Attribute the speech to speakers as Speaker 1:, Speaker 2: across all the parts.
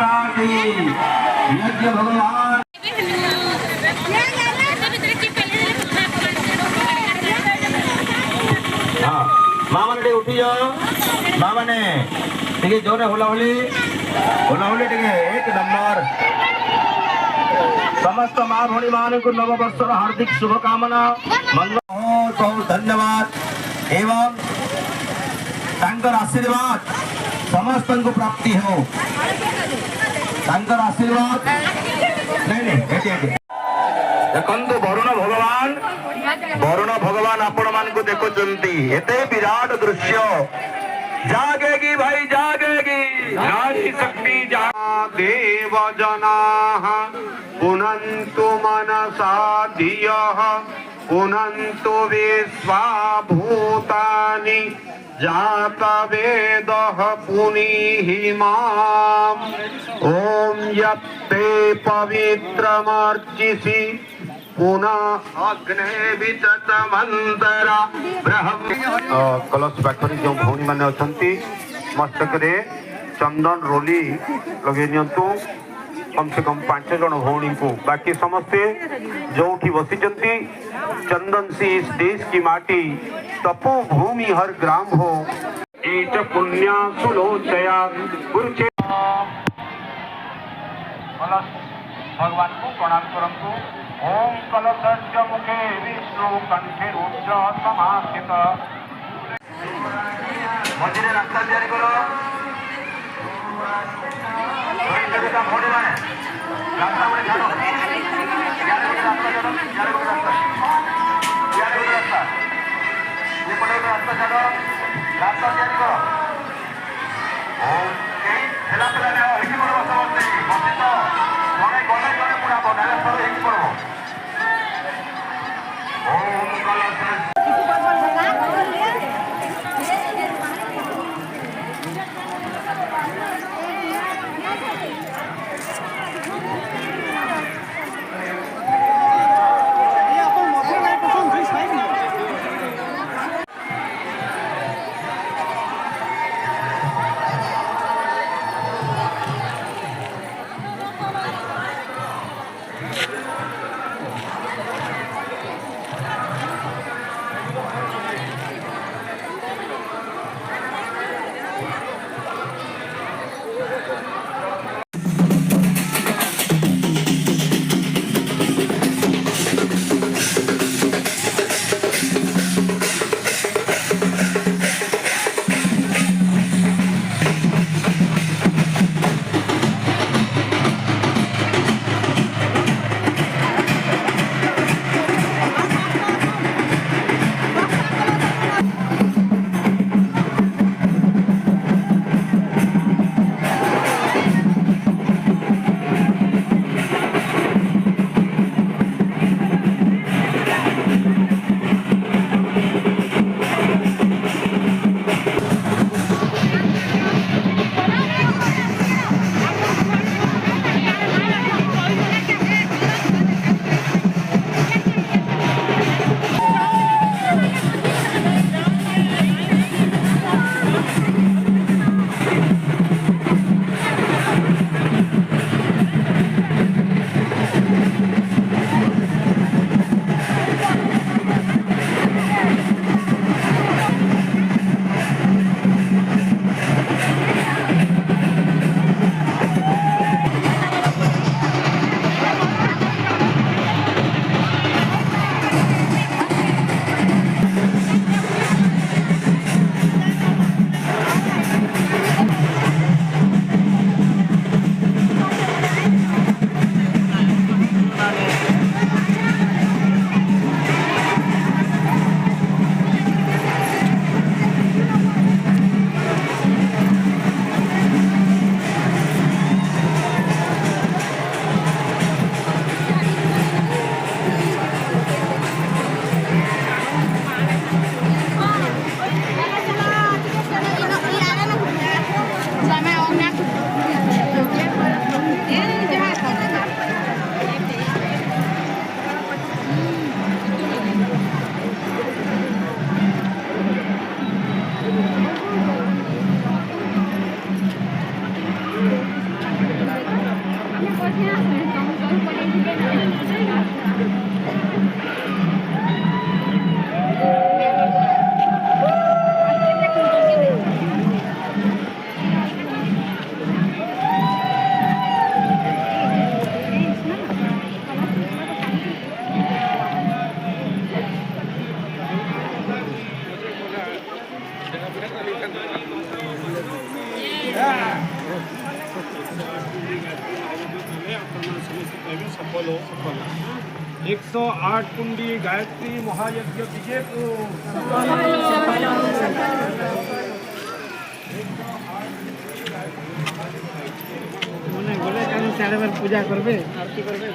Speaker 1: माता की यज्ञ भगवान हाँ माँ मैंने उठी जाओ माँ मैंने ठीक है जोरे होला होली टिके एक नंबर समस्त माँ भणी मान को नववर्षर हार्दिक शुभकामना मंगल बहुत बहुत धन्यवाद एवं तांकर आशीर्वाद समस्त को प्राप्ति हो तांकर आशीर्वाद नहीं देखो वरुण भगवान आपण मान को देखो एते विराट दृश्य जागेगी भाई जागेगी नारी शक्ति जा देव जना पुनन्तु मनसा धियः पुनन्तु विश्वाभूतानि जातवेदः पुनीः माम् ॐ यत्ते पवित्रमर्चिषि पुनः अग्ने विततमन्तरा ब्रह्म कलश पाखरे जो भौणी माने अछंती मस्तक रे चंदन रोली लगे नियंतु कम से कम 5 जन भौणी को बाकी समस्ते जोठी बसिचंती चंदन से इस देश की माटी तपो भूमि हर ग्राम हो ईट पुण्या सुलोचया गुरुचे भगवान को प्रणाम करंतु ओम कलशस्य मुखे विष्णु कंठे रुद्र समास्थित मझे रास्ता तैयारी करो रास्ता में जानो ये पड़े रास्ता चलो रास्ता तैयारी करो ओके हेला पेला ने हिकी पड़ो समझते मते तो गने पूरा बडाले सब हिकी पड़ो ओम कलश
Speaker 2: सफल हो सफल 108 कुंडी गायत्री महायज्ञ विजयपुर
Speaker 3: गले सारे बार पूजा करबे आरती करबे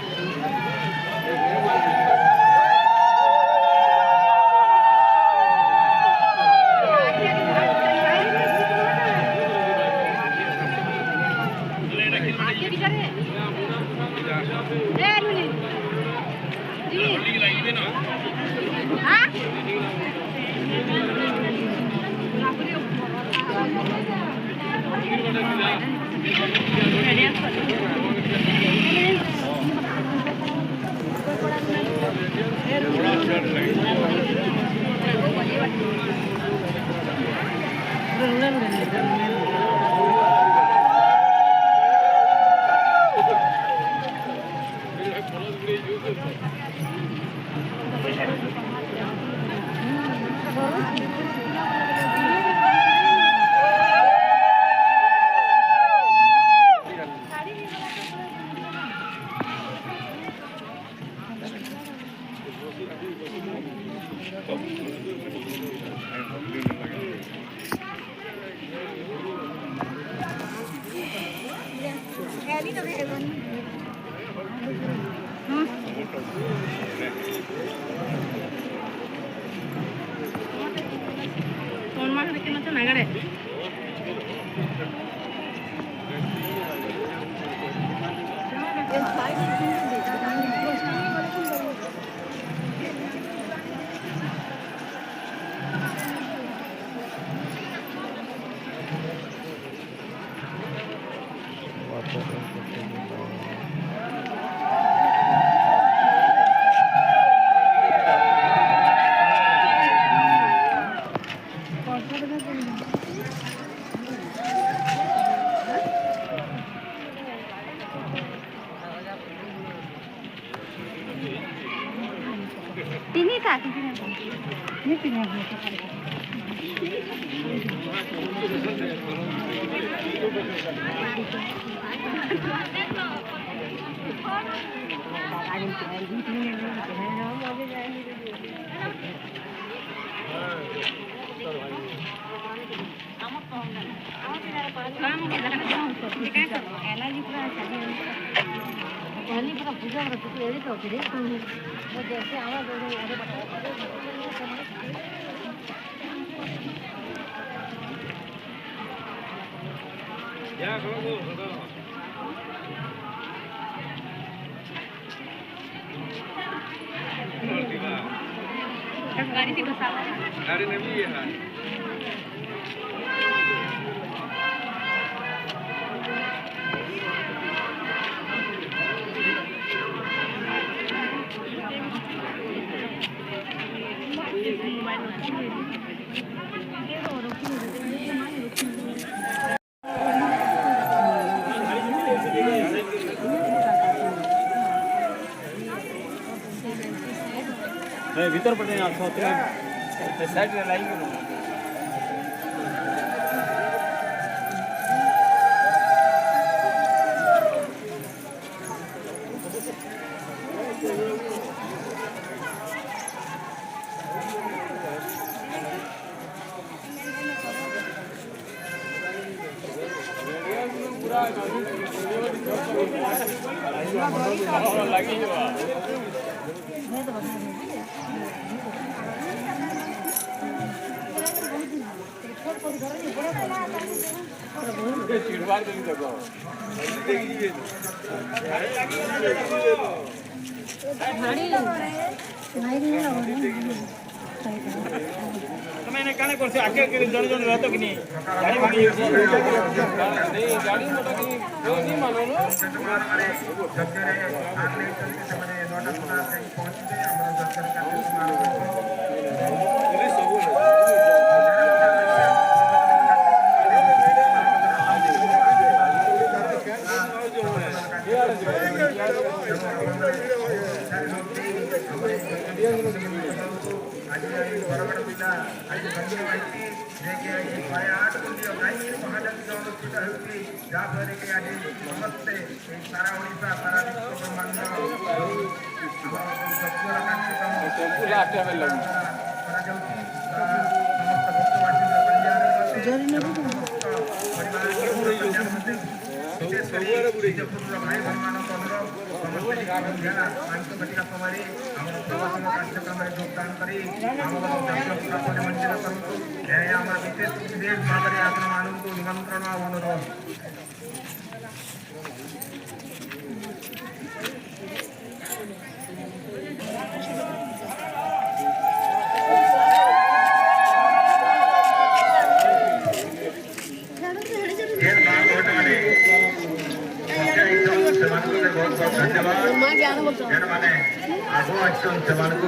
Speaker 2: गाड़ी में भी है भीतर पड़े आप साइड में लाएंगे लगी चिड़वा देंगे देखो मैंने कहने को से आके जन जन रहतो कि नहीं गाड़ी भागी नहीं गाड़ी मोटा की नहीं मानो नो आज
Speaker 1: निमंत्रण अनुरोध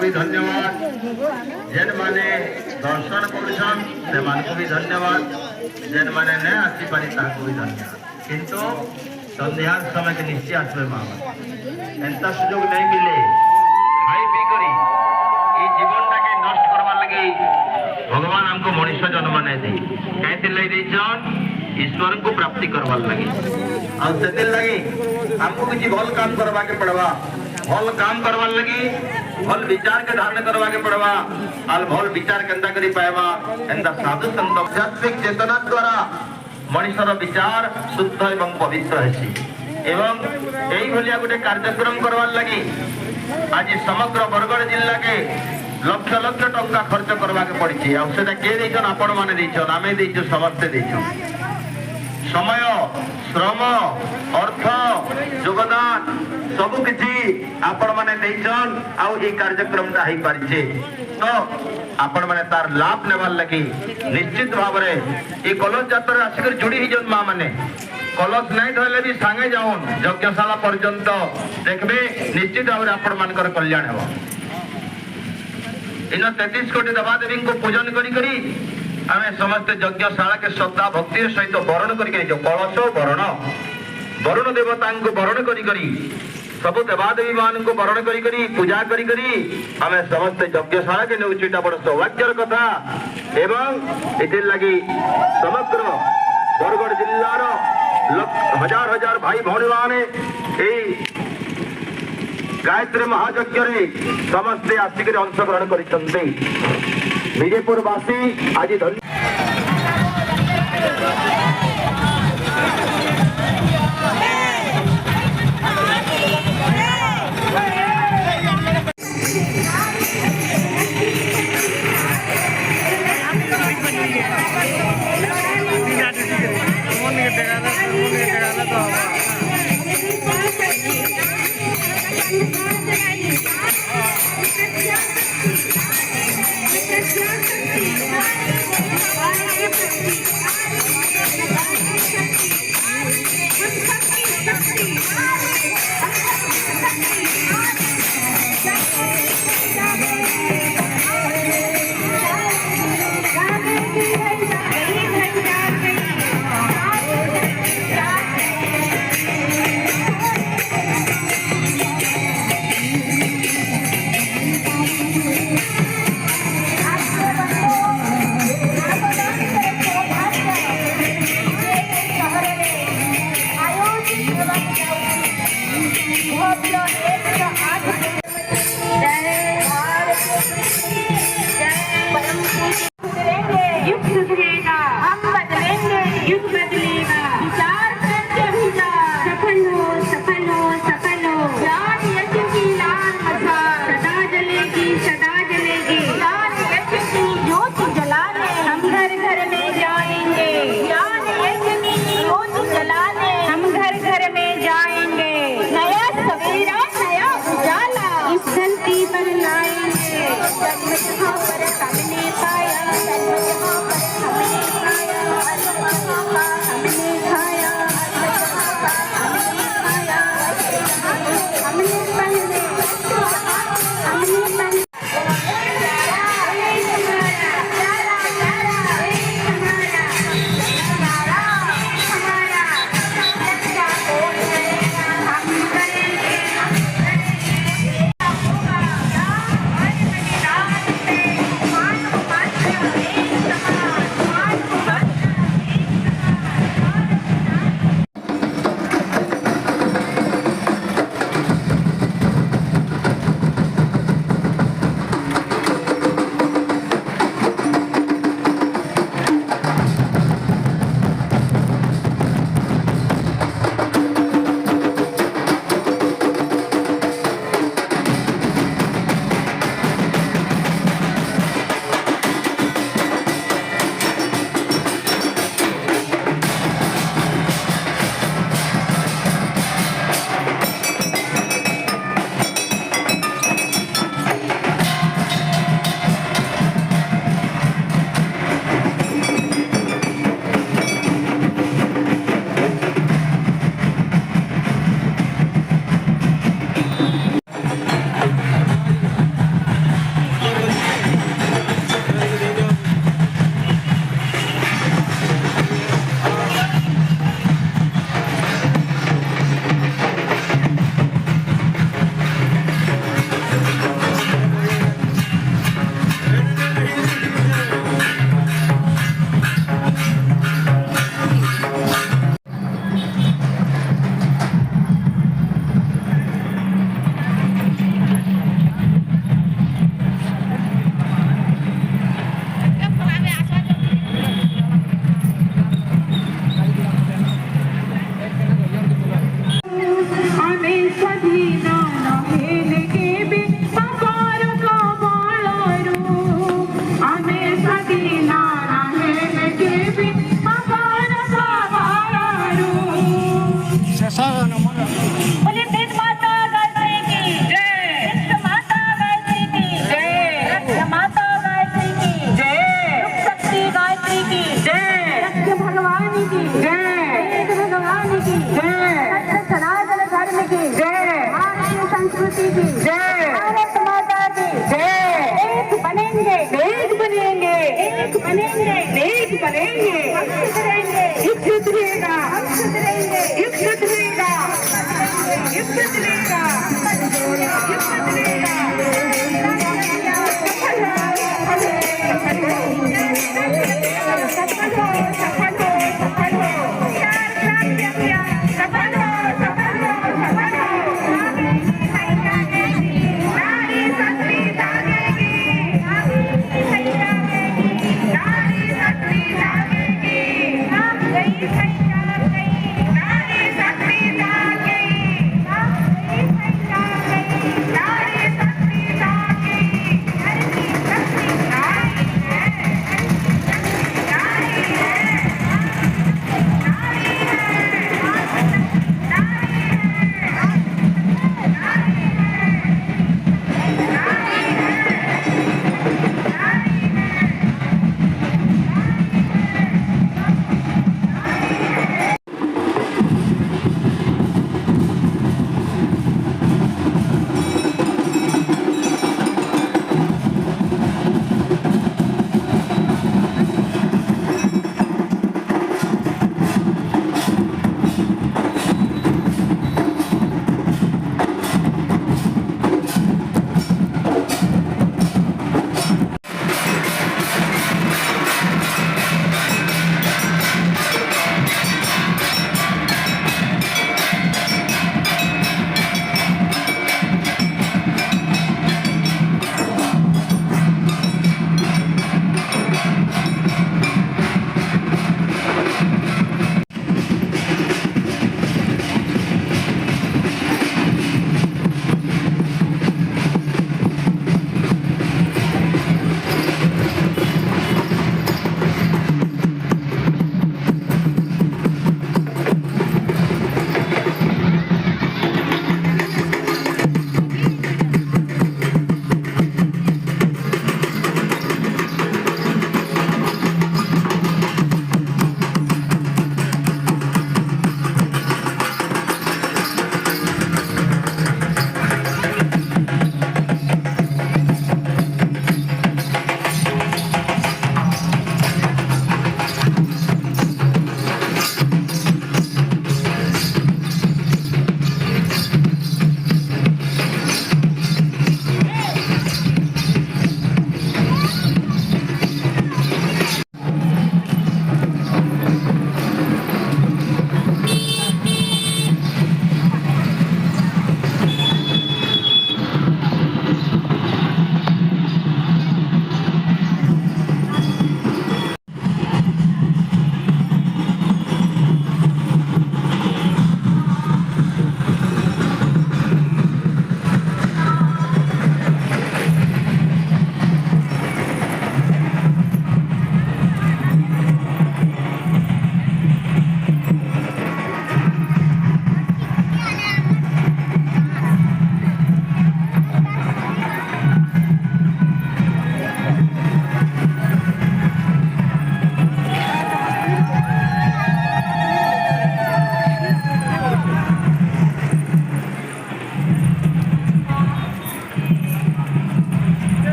Speaker 1: भी धन्यवाद जेन माने दर्शन करुछन से मानको भी धन्यवाद जेन माने ने आसी पारी ताको भी धन्यवाद किंतु संध्या समय के निश्चय आसबे मामा एंता सुयोग नहीं मिले खाई पी करी ई जीवन टाके नष्ट करवा लगी भगवान हमको मनुष्य जन्म ने दे कहते ले देछन ईश्वर को प्राप्ति करवा लगी और सेते लगी हमको किछि भल काम करवा के पड़वा भल काम करवा लगी भल विचार के धारण करवा के पड़वा और भल विचार केंता करी पाएबा एंता साधु संत आध्यात्मिक चेतना द्वारा मनुष्यर विचार शुद्ध एवं पवित्र हेसी एवं एई भलिया गोटे कार्यक्रम करवार लगी आज समग्र बरगड़ जिला के लक्ष लक्ष टंका खर्च करवा के पड़ी आ सेटा के देछन आपण माने देछन आमे देछु समस्त देछु समय श्रम अर्थ योगदान सबु किछि आपण माने देछन आउ ई कार्यक्रम ता हेई पारिछे तो आपण माने तार लाभ नेबार लगी निश्चित भाव रे ई कलश यात्रा आसिकर जुड़ी ही जन मां माने कलश नहीं धरले भी सांगे जाऊन यज्ञशाला पर्यंत देखबे निश्चित भाव रे आपण मानकर कल्याण हेबो इन 33 कोटी देवादेवी को पूजन करी करी आमे समस्त यज्ञशाला के श्रद्धा भक्ति सहित वरण करी जो कलश वरण वरुण देवता को वरण करी करी सब देवादेवी मान को वरण करी करी पूजा करी करी आमे समस्त यज्ञशाला के नेउचिटा बड़ सौभाग्यर कथा एवं इति लगी समग्र बरगड़ जिल्लार हजार हजार भाई भौणी माने गायत्री महायज्ञ समस्ते आसिक अंशग्रहण कर विजयपुर वासी आज धन्य
Speaker 4: Thank you. देश बनेंगे, विकसित रहेगा, विकसित रहेगा, विकसित रहेगा, विकसित रहेगा। सफल हो, सफल हो, सफल हो, सफल हो, सफल हो, सफल हो। नारी शक्ति जागेगी, नारी शक्ति जागेगी, नारी शक्ति जागेगी, नारी शक्ति जागेगी, नारी शक्ति जागेगी, नारी शक्ति नारी है, नारी है।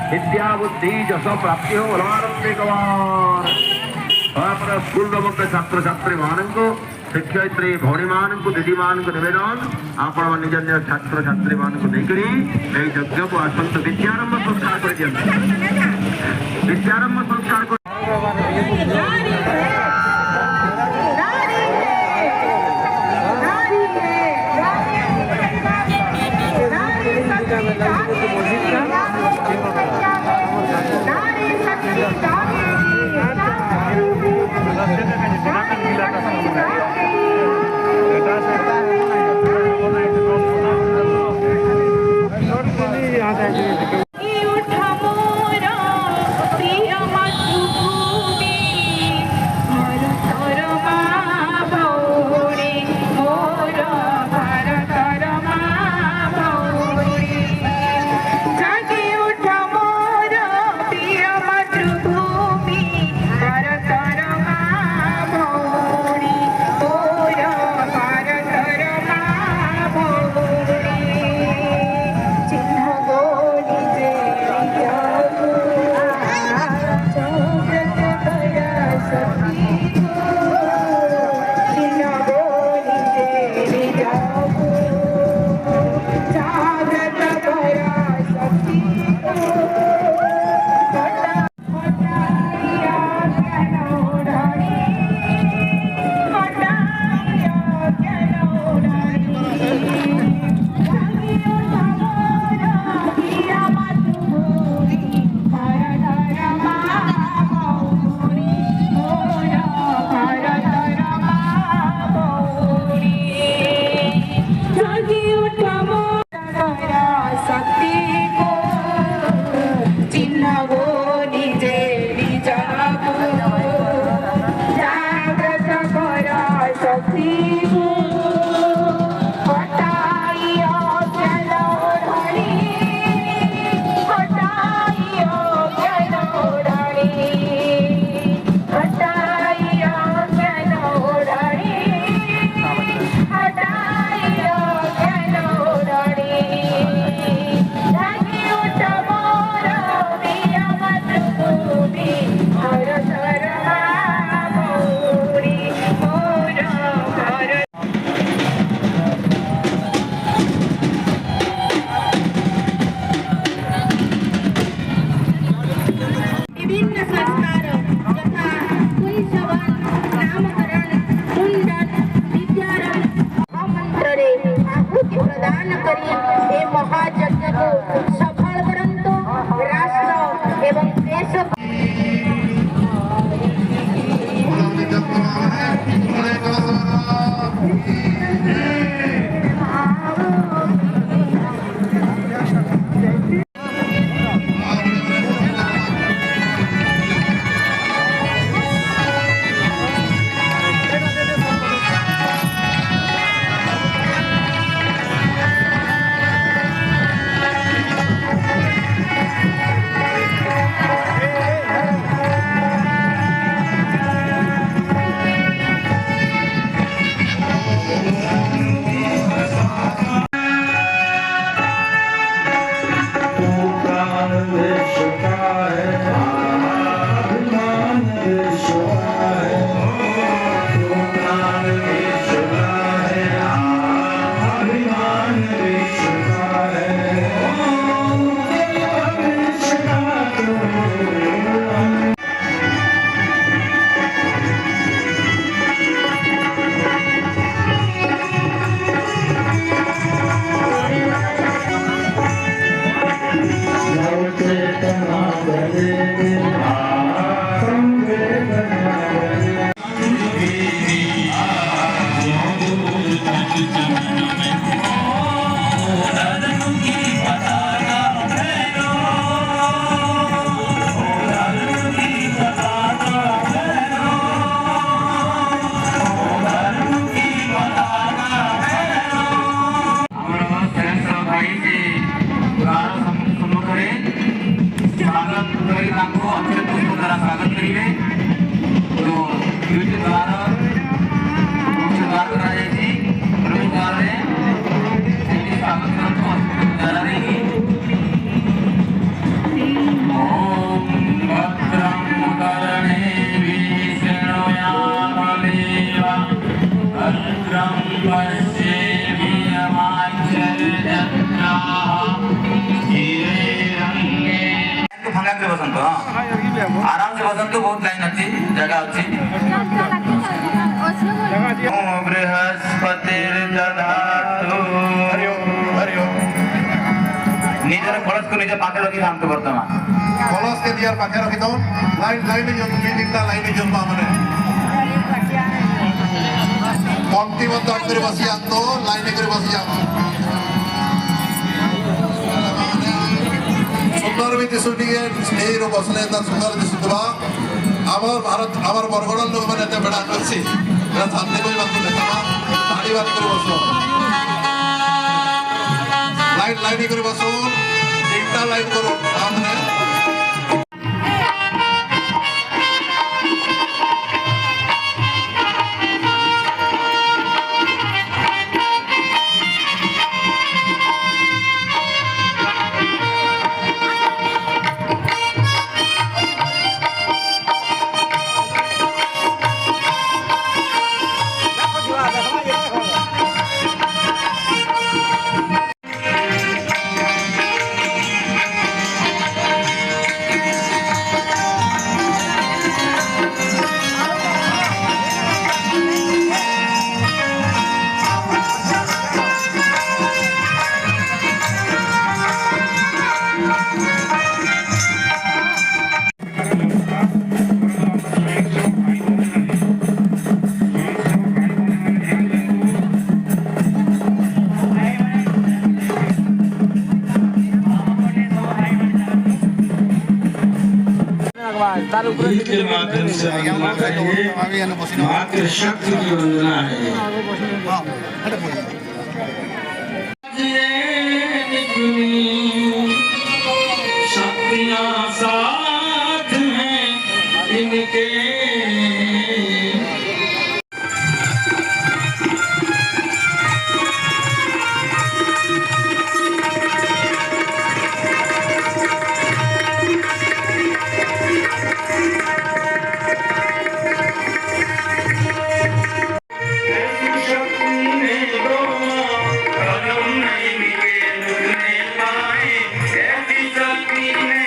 Speaker 1: विद्या बुद्धि जस प्राप्ति हो भगवान स्कूल छात्र छात्री मान शिक्षयित्री भौणी मान दीदी मान नवेदन आपण निज निज छात्र छात्री मान यज्ञ को आसत विद्यारंभ संस्कार कर विद्यारंभ संस्कार
Speaker 5: बैंक रे बसंत आराम से बसंत बहुत लाइन अच्छी जगह अच्छी बृहस्पतिर दधातु निजर कलश को निजे पाखे रखी शांत वर्तमान
Speaker 6: कलश के दियार पाखे रखी दो लाइन जो तीनटा लाइन जो माने पंक्ति मत कर बसी आतो लाइन कर बसी जाओ सुंदर भी दिसुटी के स्नेह रो बसले ता सुंदर दिसुतबा आवर भारत आवर बरगड़न लोग माने ते बड़ा करछि एरा सामने कोई बात देखा ताली बात कर बसो लाइन कर बसो तीनटा लाइन करो सामने
Speaker 7: गीत के माध्यम से वंदना करिए मात्र शक्ति की वंदना है शक्तियां साथ हैं इनके
Speaker 5: नहीं मिले, नहीं पाए, ऐसी शक्ति है।